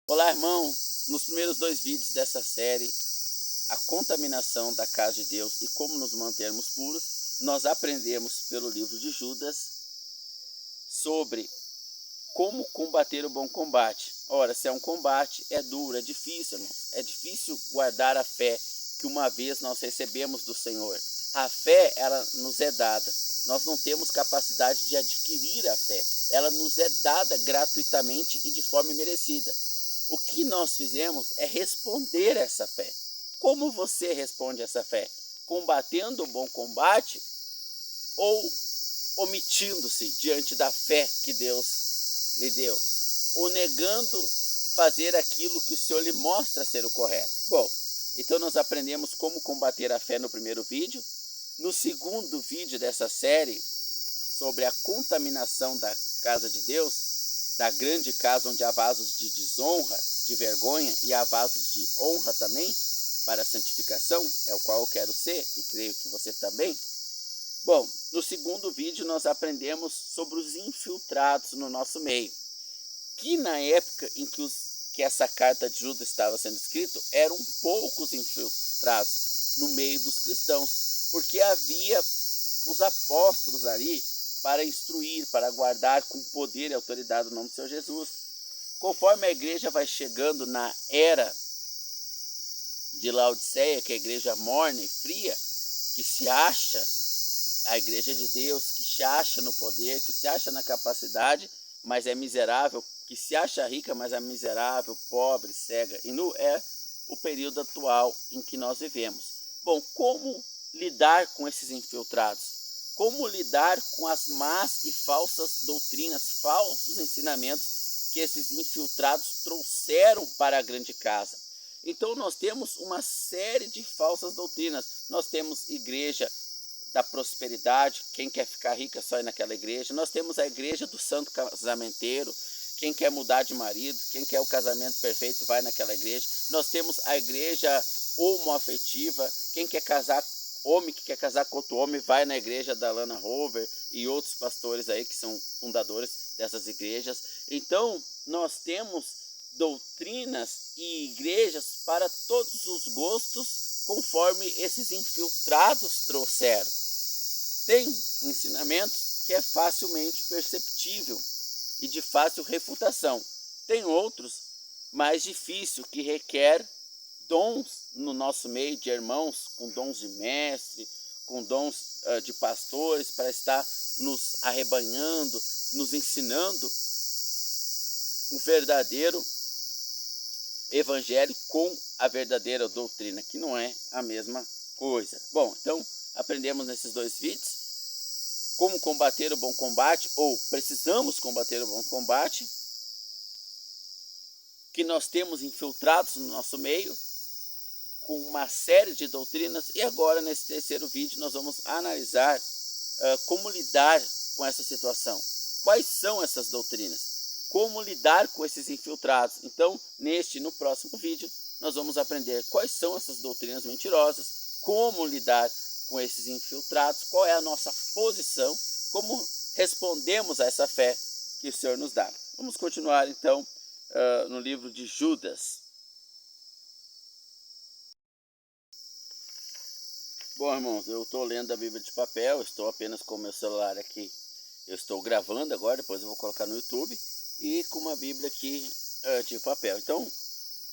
Olá, irmão! Nos primeiros 2 vídeos dessa série, a contaminação da casa de Deus e como nos mantermos puros, nós aprendemos pelo livro de Judas sobre como combater o bom combate. Ora, se é um combate, é duro, é difícil, irmão. É difícil guardar a fé que uma vez nós recebemos do Senhor. A fé, ela nos é dada. Nós não temos capacidade de adquirir a fé. Ela nos é dada gratuitamente e de forma imerecida. O que nós fizemos é responder essa fé. Como você responde essa fé? Combatendo o bom combate ou omitindo-se diante da fé que Deus lhe deu? Ou negando fazer aquilo que o Senhor lhe mostra ser o correto? Bom, então nós aprendemos como combater a fé no primeiro vídeo. No segundo vídeo dessa série, sobre a contaminação da casa de Deus, da grande casa onde há vasos de desonra, de vergonha, e há vasos de honra também, para a santificação, é o qual eu quero ser, e creio que você também. Bom, no segundo vídeo nós aprendemos sobre os infiltrados no nosso meio, que na época em que essa carta de Judas estava sendo escrita, eram poucos infiltrados no meio dos cristãos, porque havia os apóstolos ali para instruir, para guardar com poder e autoridade o nome do Senhor Jesus. Conforme a igreja vai chegando na era de Laodiceia, que é a igreja morna e fria, que se acha a igreja de Deus, que se acha no poder, que se acha na capacidade, mas é miserável, que se acha rica, mas é miserável, pobre, cega e nu, é o período atual em que nós vivemos. Bom, como lidar com esses infiltrados? Como lidar com as más e falsas doutrinas, falsos ensinamentos que esses infiltrados trouxeram para a grande casa? Então nós temos uma série de falsas doutrinas. Nós temos igreja da prosperidade, quem quer ficar rico é só ir naquela igreja. Nós temos a igreja do santo casamenteiro, quem quer mudar de marido, quem quer o casamento perfeito vai naquela igreja. Nós temos a igreja homoafetiva, quem quer casar, homem que quer casar com outro homem vai na igreja da Lana Rover e outros pastores aí que são fundadores dessas igrejas. Então nós temos doutrinas e igrejas para todos os gostos, conforme esses infiltrados trouxeram. Tem ensinamentos que é facilmente perceptível e de fácil refutação. Tem outros mais difíceis que requer dons no nosso meio de irmãos, com dons de mestre, com dons de pastores, para estar nos arrebanhando, nos ensinando o verdadeiro evangelho com a verdadeira doutrina, que não é a mesma coisa. Bom, então aprendemos nesses 2 vídeos como combater o bom combate, ou precisamos combater o bom combate, que nós temos infiltrados no nosso meio, com uma série de doutrinas, e agora nesse terceiro vídeo nós vamos analisar como lidar com essa situação. Quais são essas doutrinas? Como lidar com esses infiltrados? Então, no próximo vídeo, nós vamos aprender quais são essas doutrinas mentirosas, como lidar com esses infiltrados, qual é a nossa posição, como respondemos a essa fé que o Senhor nos dá. Vamos continuar então no livro de Judas. Bom, irmãos, eu estou lendo a Bíblia de papel, estou apenas com o meu celular aqui. Eu estou gravando agora, depois eu vou colocar no YouTube, e com uma Bíblia aqui de papel. Então,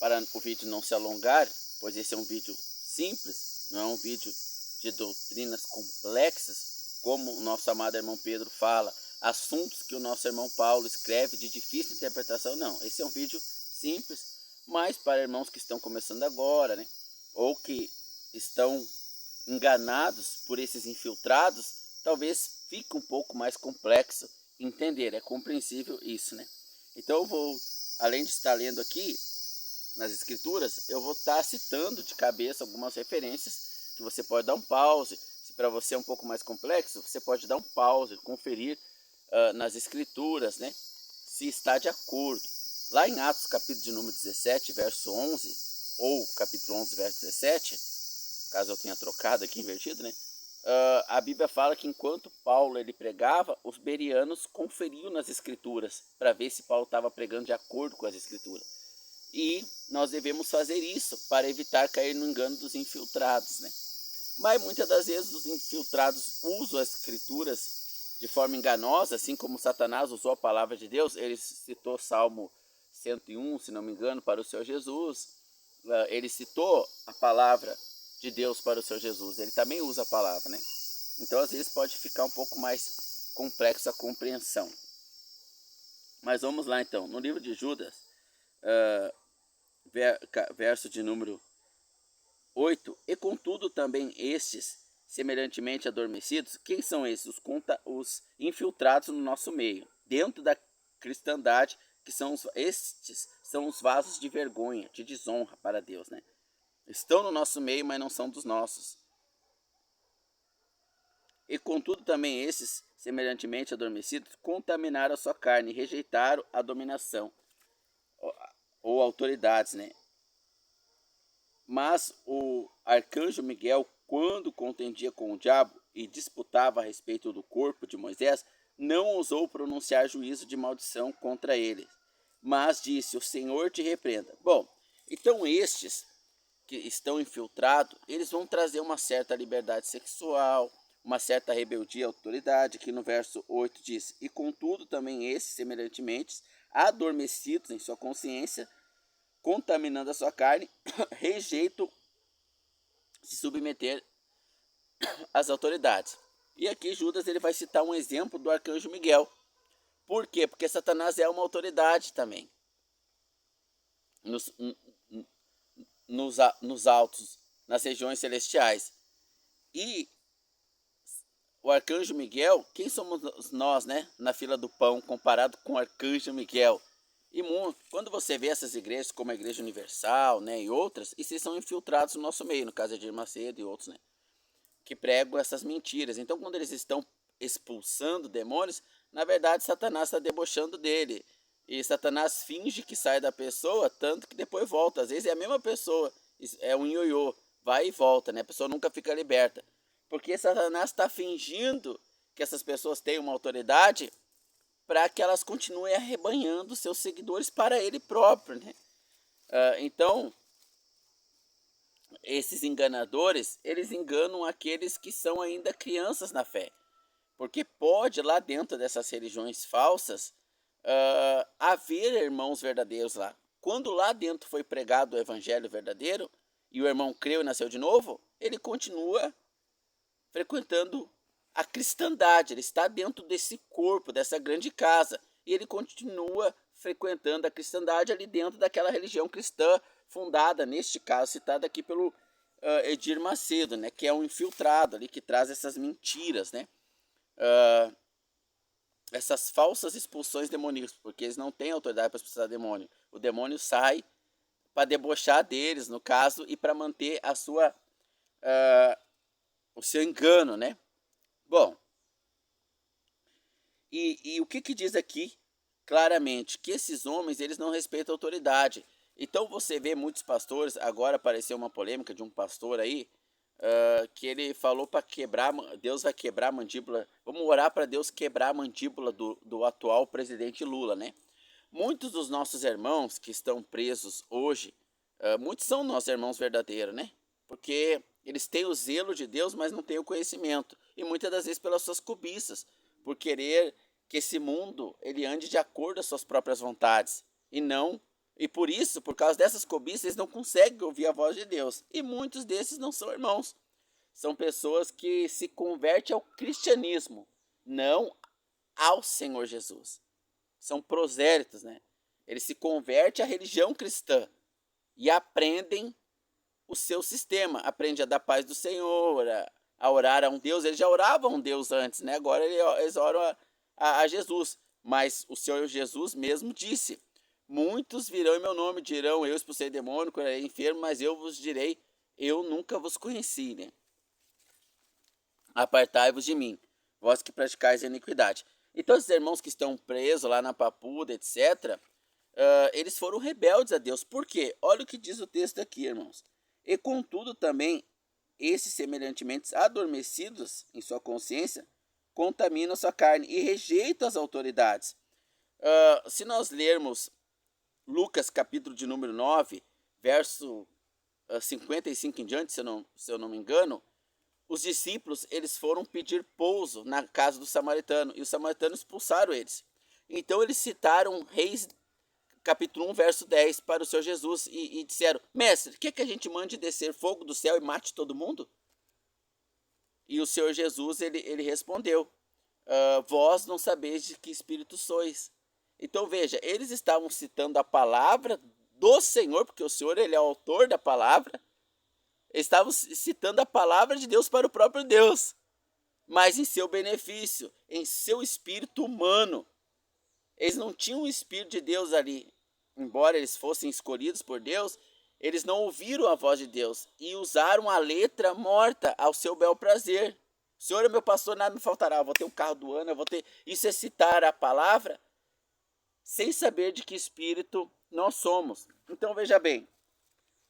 para o vídeo não se alongar, pois esse é um vídeo simples, não é um vídeo de doutrinas complexas, como o nosso amado irmão Pedro fala, assuntos que o nosso irmão Paulo escreve de difícil interpretação. Não, esse é um vídeo simples, mas para irmãos que estão começando agora, né, ou que estão enganados por esses infiltrados, talvez fique um pouco mais complexo entender. É compreensível isso, né? Então eu vou, além de estar lendo aqui nas escrituras, eu vou estar citando de cabeça algumas referências que você pode dar um pause. Se para você é um pouco mais complexo, você pode dar um pause, conferir nas escrituras, né, se está de acordo. Lá em Atos capítulo de número 17, verso 11, ou capítulo 11, verso 17, caso eu tenha trocado aqui, invertido, né? A Bíblia fala que enquanto Paulo ele pregava, os bereanos conferiam nas escrituras para ver se Paulo estava pregando de acordo com as escrituras. E nós devemos fazer isso para evitar cair no engano dos infiltrados, né? Mas muitas das vezes os infiltrados usam as escrituras de forma enganosa, assim como Satanás usou a palavra de Deus. Ele citou Salmo 101, se não me engano, para o Senhor Jesus. Ele citou a palavra de Deus para o Senhor Jesus. Ele também usa a palavra, né? Então, às vezes, pode ficar um pouco mais complexo a compreensão. Mas vamos lá, então. No livro de Judas, verso de número 8. E contudo também estes, semelhantemente adormecidos, quem são esses? Os infiltrados no nosso meio, dentro da cristandade, que estes são os vasos de vergonha, de desonra para Deus, né? Estão no nosso meio, mas não são dos nossos. E contudo também esses, semelhantemente adormecidos, contaminaram a sua carne e rejeitaram a dominação ou autoridades, né? Mas o arcanjo Miguel, quando contendia com o diabo e disputava a respeito do corpo de Moisés, não ousou pronunciar juízo de maldição contra ele, mas disse: o Senhor te repreenda. Bom, então estes que estão infiltrados, eles vão trazer uma certa liberdade sexual, uma certa rebeldia à autoridade, que no verso 8 diz: e contudo também esses, semelhantemente, adormecidos em sua consciência, contaminando a sua carne, rejeitam se submeter às autoridades. E aqui Judas ele vai citar um exemplo do arcanjo Miguel. Por quê? Porque Satanás é uma autoridade também. Nos altos, nas regiões celestiais. E o arcanjo Miguel, quem somos nós, né? Na fila do pão, comparado com o arcanjo Miguel. E quando você vê essas igrejas, como a Igreja Universal, né, e outras, e vocês são infiltrados no nosso meio, no caso de Edir Macedo e outros, né, que pregam essas mentiras. Então, quando eles estão expulsando demônios, na verdade, Satanás está debochando dele. E Satanás finge que sai da pessoa, tanto que depois volta. Às vezes é a mesma pessoa, é um ioiô, vai e volta, né? A pessoa nunca fica liberta. Porque Satanás está fingindo que essas pessoas têm uma autoridade para que elas continuem arrebanhando seus seguidores para ele próprio, né? Então, esses enganadores, eles enganam aqueles que são ainda crianças na fé. Porque pode, lá dentro dessas religiões falsas, haver irmãos verdadeiros lá. Quando lá dentro foi pregado o evangelho verdadeiro, e o irmão creu e nasceu de novo, ele continua frequentando a cristandade, ele está dentro desse corpo, dessa grande casa, e ele continua frequentando a cristandade ali dentro daquela religião cristã fundada, neste caso, citada aqui pelo Edir Macedo, né, que é um infiltrado ali, que traz essas mentiras, né, essas falsas expulsões demoníacas, porque eles não têm autoridade para expulsar demônio. O demônio sai para debochar deles, no caso, e para manter a sua, o seu engano, né? Bom, e o que diz aqui claramente? Que esses homens, eles não respeitam a autoridade. Então você vê muitos pastores, agora apareceu uma polêmica de um pastor aí, que ele falou para quebrar, Deus vai quebrar a mandíbula, vamos orar para Deus quebrar a mandíbula do atual presidente Lula, né? Muitos dos nossos irmãos que estão presos hoje, muitos são nossos irmãos verdadeiros, né? Porque eles têm o zelo de Deus, mas não têm o conhecimento. E muitas das vezes pelas suas cobiças, por querer que esse mundo ele ande de acordo às suas próprias vontades. E por isso, por causa dessas cobiças, eles não conseguem ouvir a voz de Deus. E muitos desses não são irmãos. São pessoas que se convertem ao cristianismo, não ao Senhor Jesus. São prosélitos, né? Eles se convertem à religião cristã e aprendem o seu sistema. Aprende a dar paz do Senhor, a orar a um Deus. Eles já oravam a um Deus antes, né? Agora eles oram a Jesus. Mas o Senhor Jesus mesmo disse: muitos virão em meu nome, dirão: eu expulsei demônio, curarei enfermo, mas eu vos direi: eu nunca vos conheci, né? Apartai-vos de mim, vós que praticais a iniquidade. Então, esses irmãos que estão presos lá na Papuda, etc., eles foram rebeldes a Deus. Por quê? Olha o que diz o texto aqui, irmãos. E contudo também, esses semelhantemente adormecidos em sua consciência, contaminam sua carne e rejeitam as autoridades. Se nós lermos Lucas, capítulo de número 9, verso 55 em diante, se eu não me engano, os discípulos eles foram pedir pouso na casa do samaritano, e os samaritanos expulsaram eles. Então eles citaram Reis, capítulo 1, verso 10, para o Senhor Jesus, e disseram: Mestre, quer que a gente mande descer fogo do céu e mate todo mundo? E o Senhor Jesus, ele respondeu: vós não sabeis de que espírito sois. Então veja, eles estavam citando a palavra do Senhor, porque o Senhor ele é o autor da palavra. Eles estavam citando a palavra de Deus para o próprio Deus, mas em seu benefício, em seu espírito humano. Eles não tinham o espírito de Deus ali. Embora eles fossem escolhidos por Deus, eles não ouviram a voz de Deus e usaram a letra morta ao seu bel prazer. O Senhor é meu pastor, nada me faltará. Eu vou ter um carro do ano, eu vou ter. Isso é citar a palavra sem saber de que espírito nós somos. Então veja bem,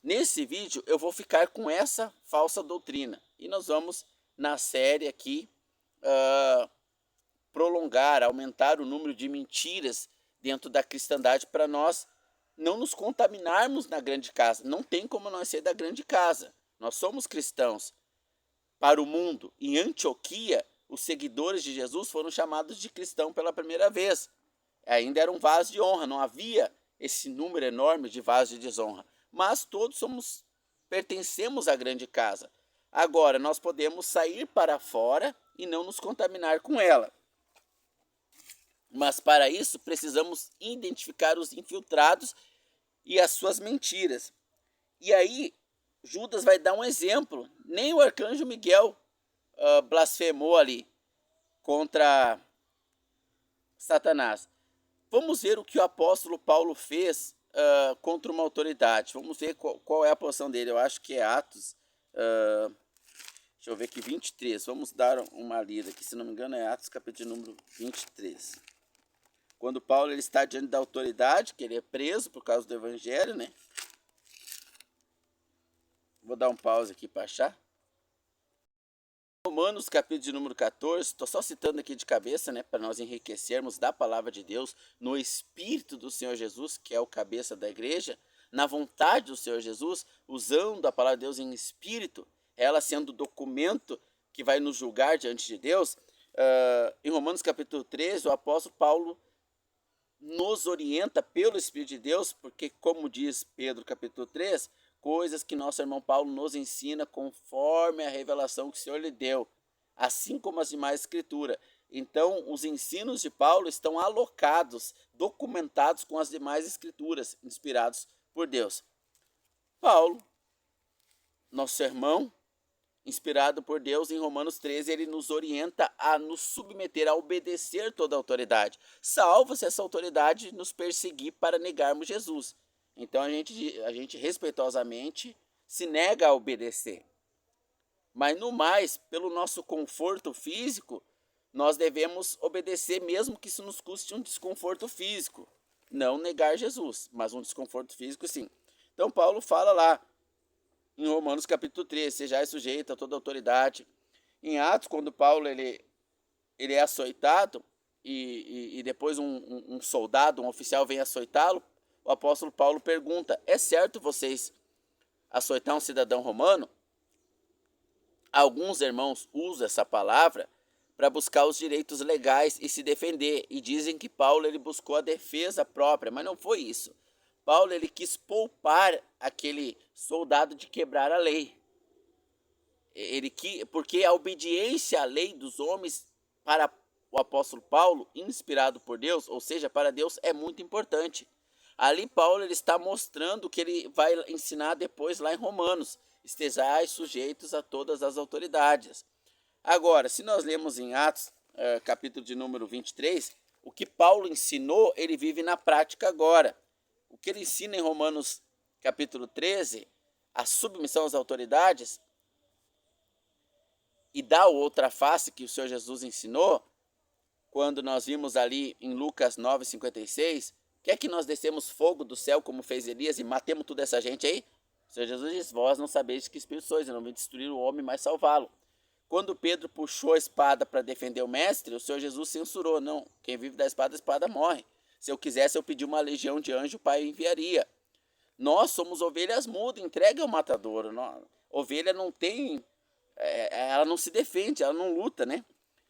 nesse vídeo eu vou ficar com essa falsa doutrina e nós vamos na série aqui prolongar, aumentar o número de mentiras dentro da cristandade para nós não nos contaminarmos na grande casa. Não tem como nós ser da grande casa. Nós somos cristãos. Para o mundo, em Antioquia, os seguidores de Jesus foram chamados de cristão pela primeira vez. Ainda era um vaso de honra, não havia esse número enorme de vasos de desonra. Mas todos pertencemos à grande casa. Agora, nós podemos sair para fora e não nos contaminar com ela. Mas para isso precisamos identificar os infiltrados e as suas mentiras. E aí Judas vai dar um exemplo. Nem o arcanjo Miguel blasfemou ali contra Satanás. Vamos ver o que o apóstolo Paulo fez contra uma autoridade. Vamos ver qual é a posição dele. Eu acho que é Atos, deixa eu ver aqui, 23. Vamos dar uma lida aqui, se não me engano é Atos capítulo número 23. Quando Paulo ele está diante da autoridade, que ele é preso por causa do evangelho, né? Vou dar um pause aqui para achar. Romanos capítulo de número 14, estou só citando aqui de cabeça, né? Para nós enriquecermos da palavra de Deus no Espírito do Senhor Jesus, que é o cabeça da igreja, na vontade do Senhor Jesus, usando a palavra de Deus em Espírito, ela sendo o documento que vai nos julgar diante de Deus. Em Romanos capítulo 13, o apóstolo Paulo nos orienta pelo Espírito de Deus, porque como diz Pedro capítulo 3, coisas que nosso irmão Paulo nos ensina conforme a revelação que o Senhor lhe deu, assim como as demais escrituras. Então, os ensinos de Paulo estão alocados, documentados com as demais escrituras, inspirados por Deus. Paulo, nosso irmão, inspirado por Deus, em Romanos 13, ele nos orienta a nos submeter, a obedecer toda a autoridade, salvo se essa autoridade nos perseguir para negarmos Jesus. Então a gente respeitosamente se nega a obedecer. Mas no mais, pelo nosso conforto físico, nós devemos obedecer mesmo que isso nos custe um desconforto físico. Não negar Jesus, mas um desconforto físico sim. Então Paulo fala lá, em Romanos capítulo 13, sejais sujeito a toda autoridade. Em Atos, quando Paulo ele é açoitado e depois um soldado, um oficial vem açoitá-lo, o apóstolo Paulo pergunta, é certo vocês açoitar um cidadão romano? Alguns irmãos usam essa palavra para buscar os direitos legais e se defender, e dizem que Paulo ele buscou a defesa própria, mas não foi isso. Paulo ele quis poupar aquele soldado de quebrar a lei. Porque a obediência à lei dos homens para o apóstolo Paulo, inspirado por Deus, ou seja, para Deus, é muito importante. Ali Paulo ele está mostrando o que ele vai ensinar depois lá em Romanos. Estejais sujeitos a todas as autoridades. Agora, se nós lemos em Atos, capítulo de número 23, o que Paulo ensinou, ele vive na prática agora. O que ele ensina em Romanos capítulo 13, a submissão às autoridades, e dá outra face que o Senhor Jesus ensinou, quando nós vimos ali em Lucas 9,56, quer que nós descemos fogo do céu como fez Elias e matemos toda essa gente aí? O Senhor Jesus diz, vós não sabeis de que espírito sois, eu não vim destruir o homem, mas salvá-lo. Quando Pedro puxou a espada para defender o mestre, o Senhor Jesus censurou, não, quem vive da espada, a espada morre. Se eu quisesse, eu pedir uma legião de anjos, o Pai enviaria. Nós somos ovelhas mudas, entregue ao matadouro. Ovelha não tem, ela não se defende, ela não luta, né?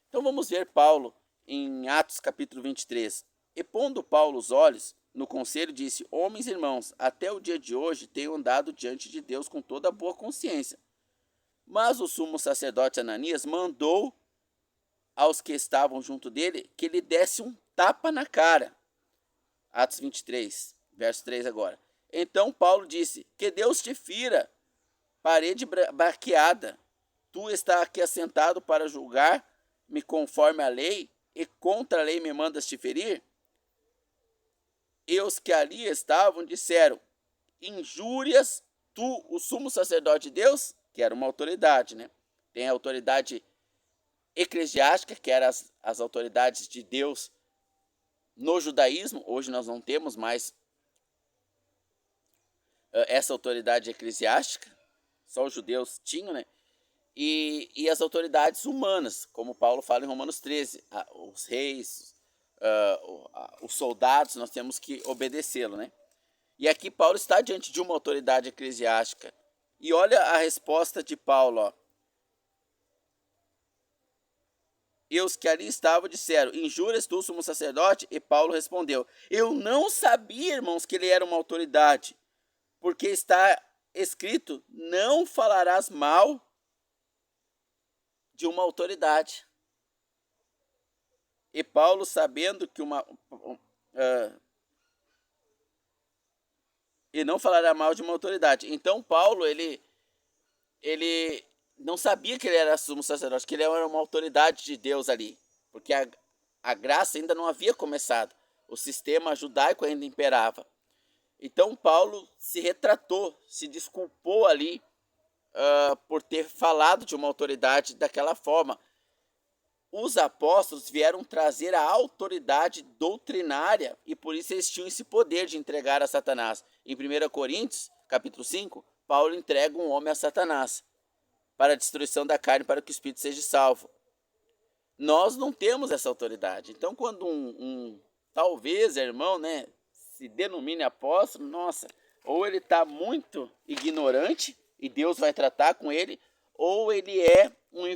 Então vamos ver Paulo em Atos capítulo 23. E pondo Paulo os olhos no conselho, disse: Homens e irmãos, até o dia de hoje tenho andado diante de Deus com toda boa consciência. Mas o sumo sacerdote Ananias mandou aos que estavam junto dele que lhe desse um tapa na cara. Atos 23, verso 3 agora. Então Paulo disse: Que Deus te fira, parede baqueada. Tu está aqui assentado para julgar-me conforme a lei, e contra a lei me mandas te ferir? E os que ali estavam disseram: Injúrias tu, o sumo sacerdote de Deus? Que era uma autoridade, né? Tem a autoridade eclesiástica, que eram as autoridades de Deus no judaísmo. Hoje nós não temos mais essa autoridade eclesiástica, só os judeus tinham, né? E as autoridades humanas, como Paulo fala em Romanos 13, os reis, os soldados, nós temos que obedecê-lo, né? E aqui Paulo está diante de uma autoridade eclesiástica. E olha a resposta de Paulo, ó. E os que ali estavam disseram: Injúrias tu, sumo sacerdote? E Paulo respondeu: Eu não sabia, irmãos, que ele era uma autoridade, porque está escrito: Não falarás mal de uma autoridade. E Paulo, sabendo que e não falará mal de uma autoridade. Então Paulo, ele não sabia que ele era sumo sacerdote, que ele era uma autoridade de Deus ali, porque a graça ainda não havia começado, o sistema judaico ainda imperava. Então Paulo se retratou, se desculpou ali por ter falado de uma autoridade daquela forma. Os apóstolos vieram trazer a autoridade doutrinária e por isso eles tinham esse poder de entregar a Satanás. Em 1 Coríntios, capítulo 5, Paulo entrega um homem a Satanás para a destruição da carne, para que o espírito seja salvo. Nós não temos essa autoridade. Então, quando talvez, irmão, né, se denomine apóstolo, nossa, ou ele está muito ignorante e Deus vai tratar com ele, ou ele é um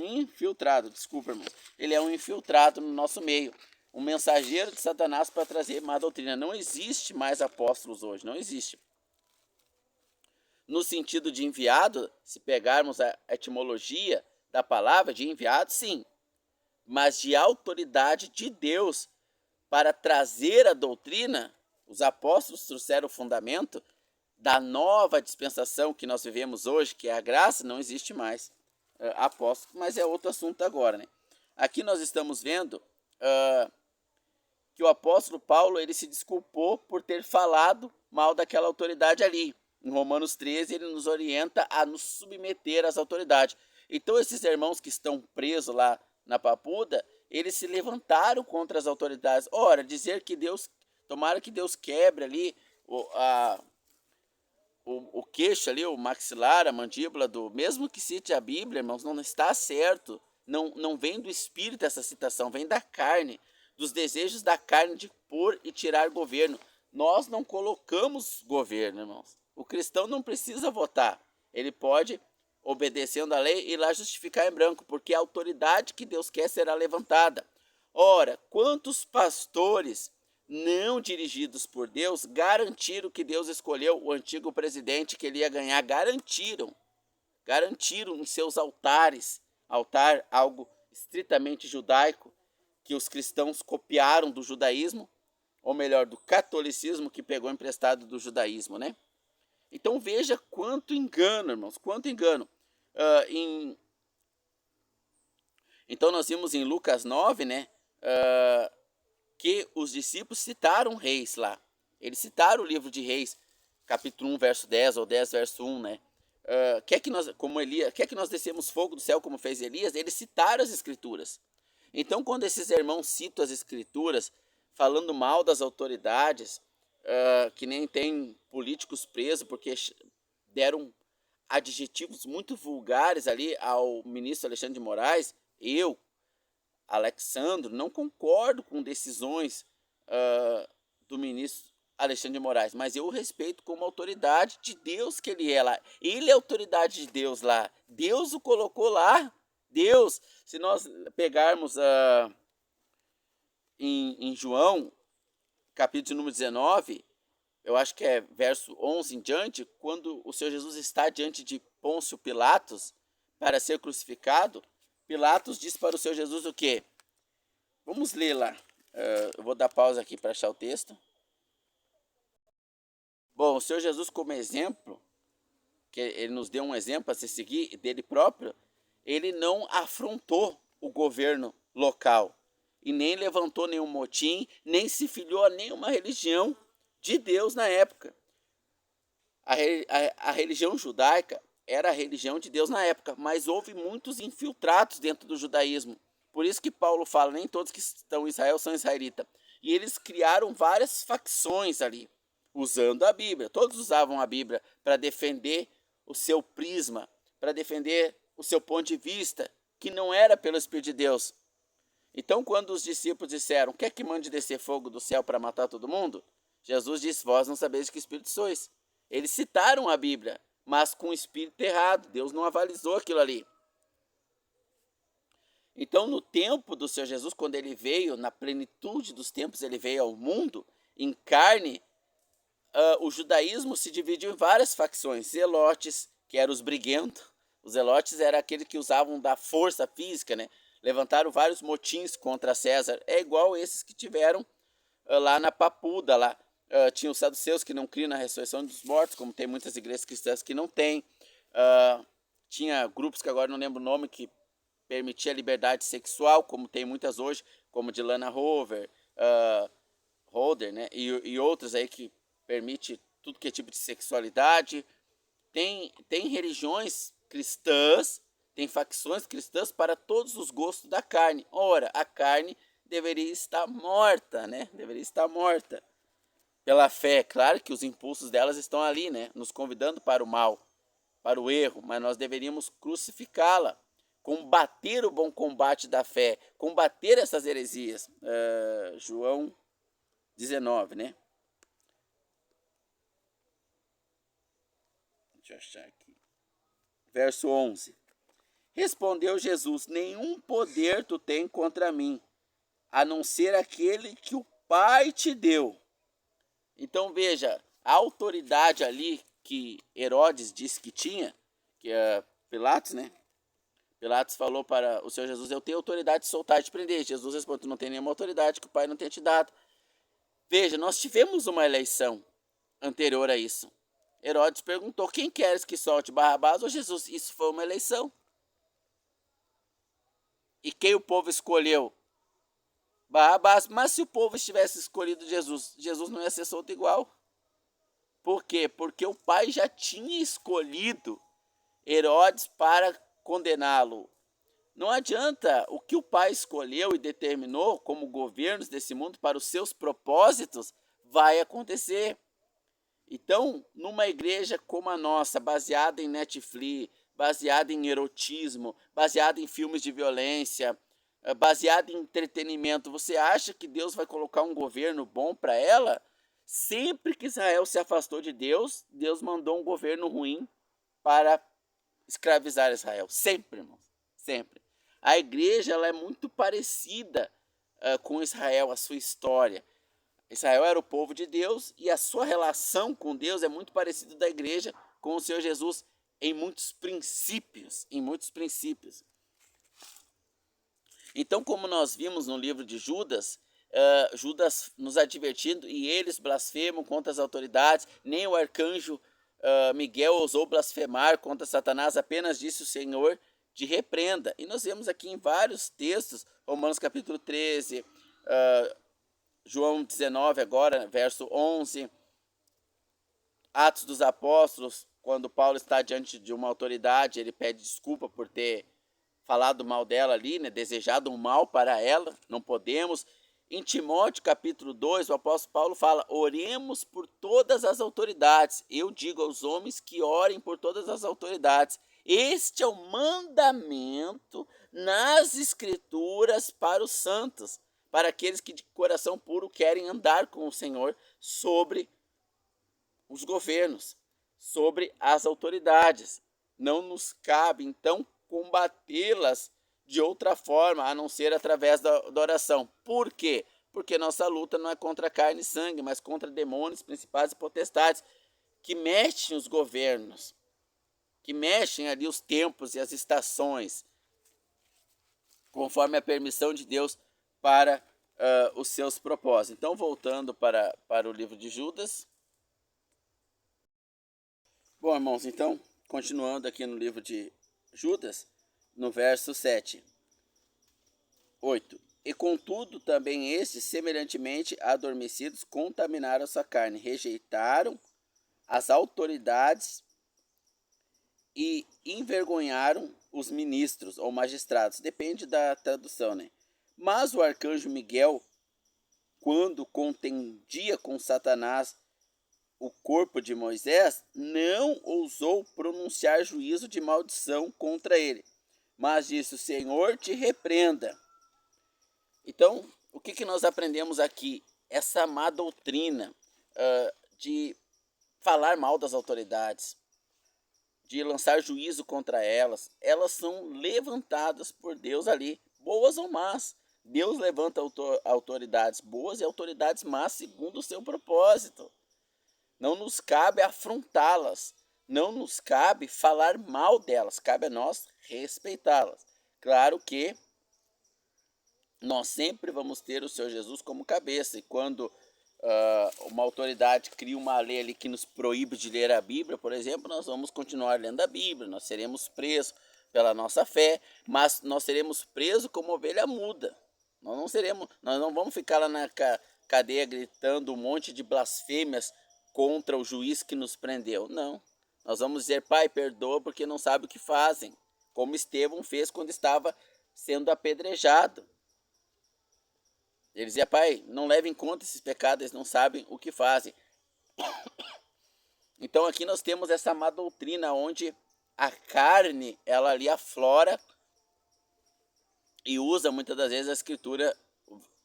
infiltrado, desculpa, irmão. Ele é um infiltrado no nosso meio, um mensageiro de Satanás para trazer má doutrina. Não existe mais apóstolos hoje, não existe. No sentido de enviado, se pegarmos a etimologia da palavra de enviado, sim, mas de autoridade de Deus para trazer a doutrina, os apóstolos trouxeram o fundamento da nova dispensação que nós vivemos hoje, que é a graça. Não existe mais apóstolo, mas é outro assunto agora, né? Aqui nós estamos vendo que o apóstolo Paulo, ele se desculpou por ter falado mal daquela autoridade ali. Em Romanos 13, ele nos orienta a nos submeter às autoridades. Então, esses irmãos que estão presos lá na Papuda, eles se levantaram contra as autoridades. Ora, dizer que Deus, tomara que Deus quebre ali o queixo ali, o maxilar, a mandíbula mesmo que cite a Bíblia, irmãos, não está certo. Não vem do Espírito essa citação, vem da carne, dos desejos da carne de pôr e tirar governo. Nós não colocamos governo, irmãos. O cristão não precisa votar. Ele pode, obedecendo a lei, ir lá justificar em branco, porque a autoridade que Deus quer será levantada. Ora, quantos pastores não dirigidos por Deus garantiram que Deus escolheu o antigo presidente que ele ia ganhar? Garantiram em seus altares, altar, algo estritamente judaico, que os cristãos copiaram do judaísmo, ou melhor, do catolicismo, que pegou emprestado do judaísmo, né? Então veja quanto engano, irmãos, quanto engano. Então nós vimos em Lucas 9, né, que os discípulos citaram reis lá. Eles citaram o livro de Reis, capítulo 1, verso 10, ou 10, verso 1, né? Quer que nós descemos fogo do céu como fez Elias? Eles citaram as escrituras. Então, quando esses irmãos citam as escrituras, falando mal das autoridades, que nem tem políticos presos porque deram adjetivos muito vulgares ali ao ministro Alexandre de Moraes, Alexandro, não concordo com decisões do ministro Alexandre de Moraes, mas eu o respeito como autoridade de Deus que ele é lá. Ele é autoridade de Deus lá. Deus o colocou lá. Deus, se nós pegarmos em João, capítulo número 19, eu acho que é verso 11 em diante, quando o Senhor Jesus está diante de Pôncio Pilatos para ser crucificado, Pilatos diz para o Senhor Jesus o quê? Vamos ler lá. Eu vou dar pausa aqui para achar o texto. Bom, o Senhor Jesus, como exemplo, que ele nos deu um exemplo a se seguir dele próprio, ele não afrontou o governo local e nem levantou nenhum motim, nem se filiou a nenhuma religião de Deus na época. A religião judaica era a religião de Deus na época, mas houve muitos infiltrados dentro do judaísmo. Por isso que Paulo fala, nem todos que estão em Israel são israelitas. E eles criaram várias facções ali, usando a Bíblia. Todos usavam a Bíblia para defender o seu prisma, para defender o seu ponto de vista, que não era pelo Espírito de Deus. Então, quando os discípulos disseram, quer que mande descer fogo do céu para matar todo mundo? Jesus disse, vós não sabeis de que espírito sois. Eles citaram a Bíblia, mas com o espírito errado. Deus não avalizou aquilo ali. Então, no tempo do Senhor Jesus, quando ele veio, na plenitude dos tempos, ele veio ao mundo, em carne, o judaísmo se dividiu em várias facções. Zelotes, que eram os briguentos. Os zelotes eram aqueles que usavam da força física, né? Levantaram vários motins contra César. É igual esses que tiveram lá na Papuda, lá. Tinha os saduceus que não criam na ressurreição dos mortos, como tem muitas igrejas cristãs que não tem. Tinha grupos que agora não lembro o nome, que permitia a liberdade sexual, como tem muitas hoje, como de Lana Holder, né? E outros aí que permite tudo que é tipo de sexualidade. Tem religiões cristãs, tem facções cristãs para todos os gostos da carne. Ora, a carne deveria estar morta, né? Deveria estar morta pela fé. Claro que os impulsos delas estão ali, né? Nos convidando para o mal, para o erro, mas nós deveríamos crucificá-la, combater o bom combate da fé, combater essas heresias. João 19, né? Deixa eu achar aqui. Verso 11. Respondeu Jesus, nenhum poder tu tem contra mim, a não ser aquele que o Pai te deu. Então veja, a autoridade ali que Herodes disse que tinha, que é Pilatos, né? Pilatos falou para o Senhor Jesus, eu tenho autoridade de soltar e de prender. Jesus respondeu, tu não tem nenhuma autoridade que o Pai não tenha te dado. Veja, nós tivemos uma eleição anterior a isso. Herodes perguntou, quem queres que solte, Barrabás ou Jesus? Isso foi uma eleição. E quem o povo escolheu? Barrabás. Mas se o povo tivesse escolhido Jesus, Jesus não ia ser solto igual. Por quê? Porque o pai já tinha escolhido Herodes para condená-lo. Não adianta, o que o pai escolheu e determinou como governos desse mundo para os seus propósitos, vai acontecer. Então, numa igreja como a nossa, baseada em Netflix, baseada em erotismo, baseada em filmes de violência, baseada em entretenimento, você acha que Deus vai colocar um governo bom para ela? Sempre que Israel se afastou de Deus, Deus mandou um governo ruim para escravizar Israel. Sempre, irmãos, sempre. A igreja ela é muito parecida com Israel, a sua história. Israel era o povo de Deus e a sua relação com Deus é muito parecida da igreja com o Senhor Jesus em muitos princípios, Então, como nós vimos no livro de Judas, Judas nos advertindo, e eles blasfemam contra as autoridades, nem o arcanjo Miguel ousou blasfemar contra Satanás, apenas disse o Senhor de repreenda. E nós vemos aqui em vários textos, Romanos capítulo 13, João 19 agora, verso 11, Atos dos Apóstolos, quando Paulo está diante de uma autoridade, ele pede desculpa por ter falado mal dela ali, né, desejado um mal para ela, não podemos. Em Timóteo capítulo 2, o apóstolo Paulo fala, oremos por todas as autoridades. Eu digo aos homens que orem por todas as autoridades. Este é o mandamento nas escrituras para os santos, para aqueles que de coração puro querem andar com o Senhor sobre os governos, sobre as autoridades. Não nos cabe, então, combatê-las de outra forma, a não ser através da oração. Por quê? Porque nossa luta não é contra carne e sangue, mas contra demônios, principados e potestades, que mexem os governos, que mexem ali os tempos e as estações, conforme a permissão de Deus para os seus propósitos. Então, voltando para o livro de Judas. Bom, irmãos, então, continuando aqui no livro de Judas, no verso 7, 8. E contudo também estes, semelhantemente adormecidos, contaminaram a sua carne, rejeitaram as autoridades e envergonharam os ministros ou magistrados, depende da tradução, né? Mas o arcanjo Miguel, quando contendia com Satanás o corpo de Moisés, não ousou pronunciar juízo de maldição contra ele, mas disse: o Senhor te repreenda. Então, o que nós aprendemos aqui? Essa má doutrina de falar mal das autoridades, de lançar juízo contra elas, elas são levantadas por Deus ali, boas ou más. Deus levanta autoridades boas e autoridades más segundo o seu propósito. Não nos cabe afrontá-las, não nos cabe falar mal delas, cabe a nós respeitá-las. Claro que nós sempre vamos ter o Senhor Jesus como cabeça, e quando uma autoridade cria uma lei ali que nos proíbe de ler a Bíblia, por exemplo, nós vamos continuar lendo a Bíblia, nós seremos presos pela nossa fé, mas nós seremos presos como ovelha muda. Nós não vamos ficar lá na cadeia gritando um monte de blasfêmias contra o juiz que nos prendeu. Não. Nós vamos dizer: Pai, perdoa, porque não sabe o que fazem, como Estevão fez quando estava sendo apedrejado. Ele dizia: Pai, não leve em conta esses pecados, eles não sabem o que fazem. Então aqui nós temos essa má doutrina, onde a carne, ela ali aflora e usa muitas das vezes a escritura,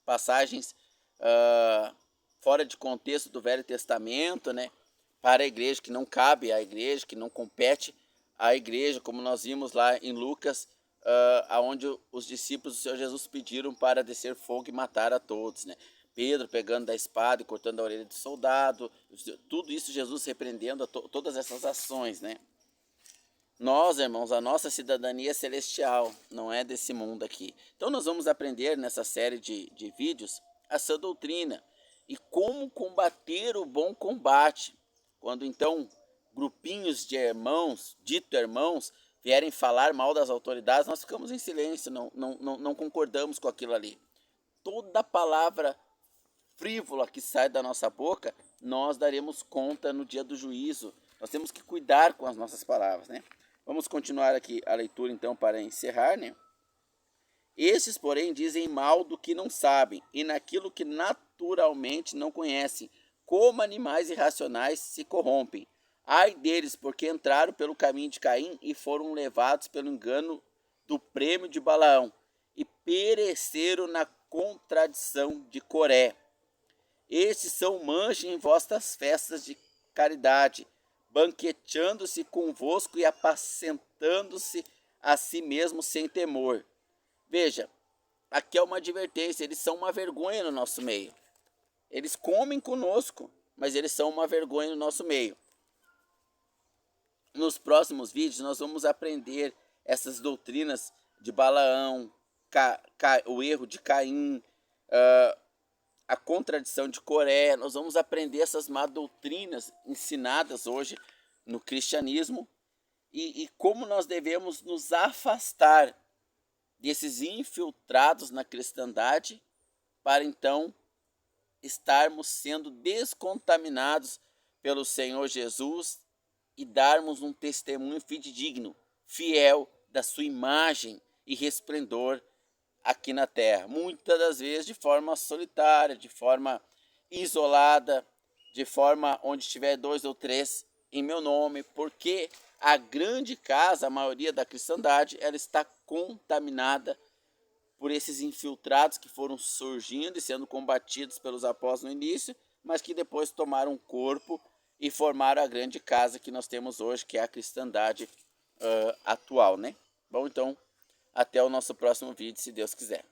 passagens fora de contexto do Velho Testamento, né, para a igreja, que não cabe à igreja, que não compete à igreja, como nós vimos lá em Lucas, aonde os discípulos do Senhor Jesus pediram para descer fogo e matar a todos, né? Pedro pegando da espada e cortando a orelha do soldado, tudo isso Jesus repreendendo todas essas ações, né? Nós, irmãos, a nossa cidadania é celestial, não é desse mundo aqui. Então nós vamos aprender nessa série de vídeos essa doutrina e como combater o bom combate. Quando então grupinhos de irmãos, dito irmãos, vierem falar mal das autoridades, nós ficamos em silêncio, não concordamos com aquilo ali. Toda palavra frívola que sai da nossa boca, nós daremos conta no dia do juízo. Nós temos que cuidar com as nossas palavras, né? Vamos continuar aqui a leitura então para encerrar, né? Estes, porém, dizem mal do que não sabem, e naquilo que naturalmente não conhecem, como animais irracionais se corrompem. Ai deles, porque entraram pelo caminho de Caim e foram levados pelo engano do prêmio de Balaão, e pereceram na contradição de Coré. Estes são manchas em vossas festas de caridade, banqueteando-se convosco e apacentando-se a si mesmo sem temor. Veja, aqui é uma advertência, eles são uma vergonha no nosso meio. Eles comem conosco, mas eles são uma vergonha no nosso meio. Nos próximos vídeos nós vamos aprender essas doutrinas de Balaão, o erro de Caim, a contradição de Coré. Nós vamos aprender essas má doutrinas ensinadas hoje no cristianismo e como nós devemos nos afastar desses infiltrados na cristandade para então estarmos sendo descontaminados pelo Senhor Jesus e darmos um testemunho fidedigno, fiel da sua imagem e resplendor aqui na terra, muitas das vezes de forma solitária, de forma isolada, de forma onde tiver 2 ou 3 em meu nome, porque a grande casa, a maioria da cristandade, ela está contaminada por esses infiltrados que foram surgindo e sendo combatidos pelos apóstolos no início, mas que depois tomaram corpo e formaram a grande casa que nós temos hoje, que é a cristandade atual, né? Bom, então, até o nosso próximo vídeo, se Deus quiser.